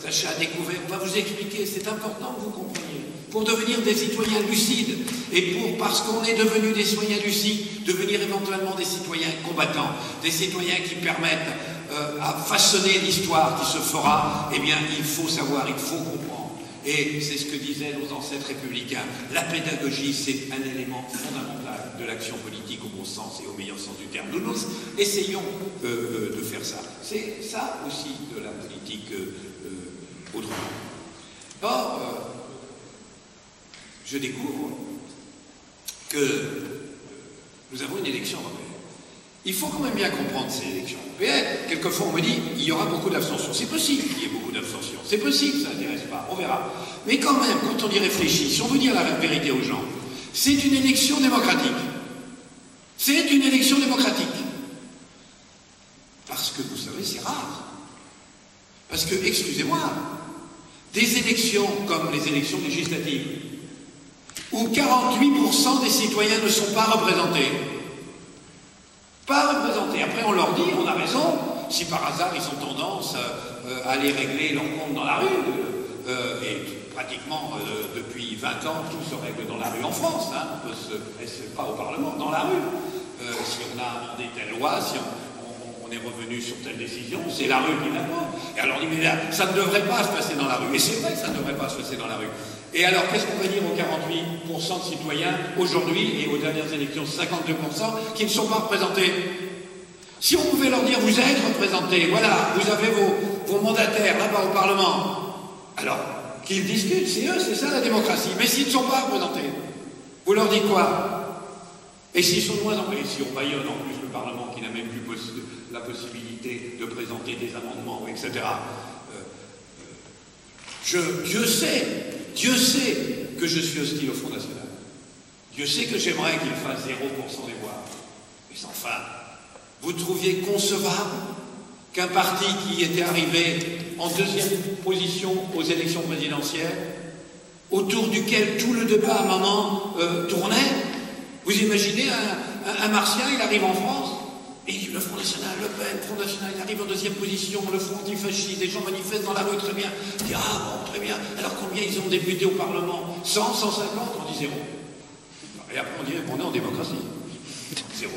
Sacha a découvert, va vous expliquer, c'est important que vous compreniez. Pour devenir des citoyens lucides, et parce qu'on est devenus des citoyens lucides, devenir éventuellement des citoyens combattants, des citoyens qui permettent à façonner l'histoire qui se fera, eh bien, il faut savoir, il faut comprendre. Et c'est ce que disaient nos ancêtres républicains. La pédagogie, c'est un élément fondamental de l'action politique au bon sens et au meilleur sens du terme. Nous essayons de faire ça. C'est ça aussi de la politique autrement. Or, je découvre que nous avons une élection européenne. Il faut quand même bien comprendre ces élections européennes. Quelquefois, on me dit il y aura beaucoup d'abstention. C'est possible qu'il y ait beaucoup d'abstention. C'est possible, ça n'intéresse pas. On verra. Mais quand même, quand on y réfléchit, si on veut dire la vérité aux gens, c'est une élection démocratique. C'est une élection démocratique. Parce que, vous savez, c'est rare. Parce que, excusez-moi, des élections comme les élections législatives, où 48% des citoyens ne sont pas représentés. Pas représentés. Après, on leur dit, on a raison, si par hasard ils ont tendance à aller régler leurs comptes dans la rue, et pratiquement depuis 20 ans, tout se règle dans la rue en France, hein, pas au Parlement, dans la rue. Si on a amendé telle loi, si on est revenu sur telle décision, c'est la rue qui l'amende. Et alors on dit, mais là, ça ne devrait pas se passer dans la rue. Et c'est vrai que ça ne devrait pas se passer dans la rue. Et alors, qu'est-ce qu'on va dire aux 48% de citoyens aujourd'hui, et aux dernières élections, 52%, qui ne sont pas représentés? Si on pouvait leur dire, vous êtes représentés, voilà, vous avez vos mandataires là-bas au Parlement, alors, qu'ils discutent, c'est eux, c'est ça la démocratie. Mais s'ils ne sont pas représentés, vous leur dites quoi? Et s'ils sont de moins en plus, si on baillonne en plus le Parlement qui n'a même plus la possibilité de présenter des amendements, etc. Dieu sait que je suis hostile au Front National. Dieu sait que j'aimerais qu'il fasse 0% des voix. Mais enfin, vous trouviez concevable qu'un parti qui était arrivé en deuxième position aux élections présidentielles, autour duquel tout le débat à un moment tournait, vous imaginez un Martien, il arrive en France, et il dit le Front National, Le Pen, Front National, il arrive en deuxième position, le Front antifasciste, des gens manifestent dans la rue, très bien. Il dit, ah bon, très bien, alors combien ils ont députés au Parlement? 100, 150, on dit 0. Et après on dit, on est en démocratie. 0.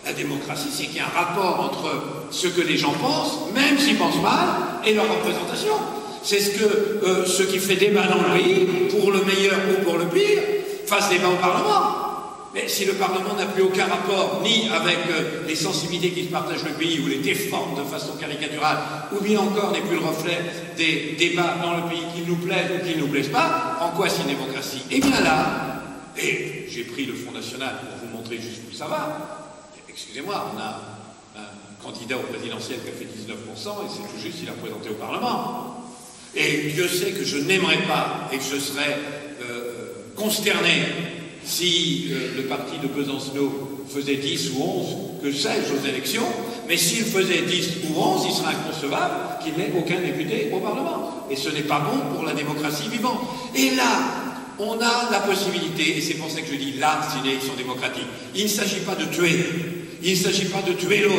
La démocratie, c'est qu'il y a un rapport entre ce que les gens pensent, même s'ils pensent mal, et leur représentation. C'est ce qui fait débat dans le pays, pour le meilleur ou pour le pire, fasse débat au Parlement. Mais si le Parlement n'a plus aucun rapport, ni avec les sensibilités qui se partagent le pays, ou les défendent de façon caricaturale, ou bien encore n'est plus le reflet des débats dans le pays qui nous plaisent ou qui ne nous plaisent pas, en quoi c'est une démocratie? Et bien là, et j'ai pris le Front National pour vous montrer jusqu'où ça va. Excusez-moi, on a un candidat au présidentiel qui a fait 19%, et c'est tout juste, il a présenté au Parlement. Et Dieu sait que je n'aimerais pas, et que je serais consterné si le parti de Besancenot faisait 10 ou 11, que sais-je, aux élections, mais s'il faisait 10 ou 11, il serait inconcevable qu'il n'ait aucun député au Parlement. Et ce n'est pas bon pour la démocratie vivante. Et là, on a la possibilité, et c'est pour ça que je dis là, c'est une élection démocratique. Il ne s'agit pas de tuer, il ne s'agit pas de tuer l'autre.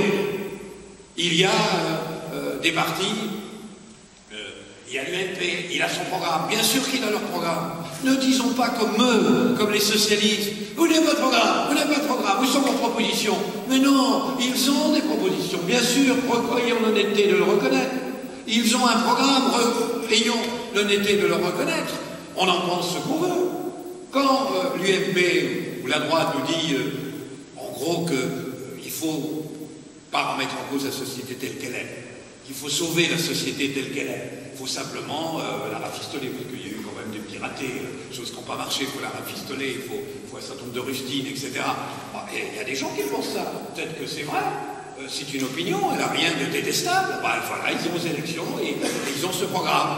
Il y a des partis, il y a l'UMP, il a son programme, bien sûr qu'il a leur programme. Ne disons pas comme eux, comme les socialistes, vous n'avez pas de programme, vous n'avez pas de programme, où sont vos propositions? Mais non, ils ont des propositions, bien sûr, ayons l'honnêteté de le reconnaître. Ils ont un programme, ayons l'honnêteté de le reconnaître. On en pense ce qu'on veut. Quand l'UMP ou la droite nous dit, en gros, qu'il ne faut pas remettre en cause la société telle qu'elle est, qu'il faut sauver la société telle qu'elle est, il faut simplement la rafistoler, parce qu'il y a eu quand même des petits ratés, choses qui n'ont pas marché, il faut la rafistoler, il faut un certain nombre de rustines, etc. Bon, il y a des gens qui pensent ça, peut-être que c'est vrai, c'est une opinion, elle n'a rien de détestable. Bah, voilà, ils ont aux élections et ils ont ce programme.